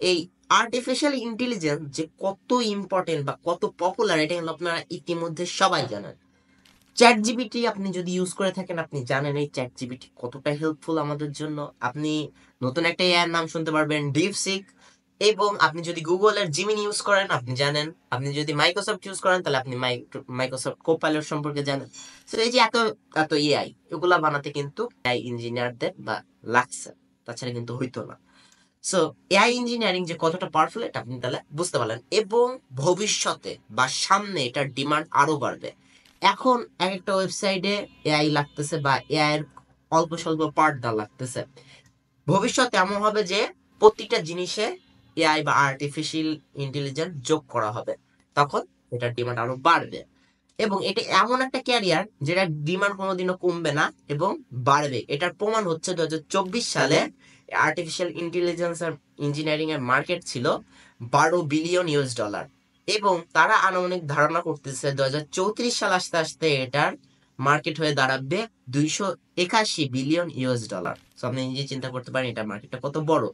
এই artificial intelligence যে কত ইম্পর্টেন্ট বা কত পপুলার, এটা কিন্তু আপনারা ইতিমধ্যে সবাই জানেন। চ্যাট জিপিটি আপনি যদি ইউজ করে থাকেন, আপনি জানেন এই চ্যাট জিপিটি কতটা হেল্পফুল আমাদের জন্য। আপনি নতুন একটা এআই নাম শুনতে পারবেন, ডিপসিক। এবং আপনি যদি গুগলের জিমিনি ইউজ করেন, আপনি জানেন। আপনি যদি মাইক্রোসফট ইউজ করেন, তাহলে আপনি মাইক্রোসফট কোপাইলট সম্পর্কে জানেন। তো এই যে এত এত এআই, এগুলা বানাতে কিন্তু এআই ইঞ্জিনিয়ারদের বা লাগছে, তাছাড়া কিন্তু হইতো না। সো এআই ইঞ্জিনিয়ারিং যে কতটা পাওয়ারফুল, এটা আপনি তাহলে বুঝতে পারলেন। এবং ভবিষ্যতে বা সামনে এটার ডিমান্ড আরো বাড়বে। এখন এক একটা ওয়েবসাইটে এআই লাগতেছে বা এআই এর অল্প স্বল্প পার্ট দেওয়া লাগতেছে। ভবিষ্যতে এমন হবে যে প্রতিটা জিনিসে এআই বা আর্টিফিশিয়াল ইন্টেলিজেন্স যোগ করা হবে। তখন এটার ডিমান্ড আরো বাড়বে। এবং এটা এমন একটা ক্যারিয়ার যেটা ডিমান্ড কোনোদিনও কমবে না এবং বাড়বে। এটার প্রমাণ হচ্ছে 2024 সালে আর্টিফিশিয়াল ইন্টেলিজেন্স আর ইঞ্জিনিয়ারিং এর মার্কেট ছিল $12 বিলিয়ন। এবং তারা আনুমানিক ধারণা করতেছে 2034 সাল আসতে আসতে এটার মার্কেট হয়ে দাঁড়াবে $281 বিলিয়ন। তো আপনি নিজে চিন্তা করতে পারেন এটার মার্কেটটা কত বড়।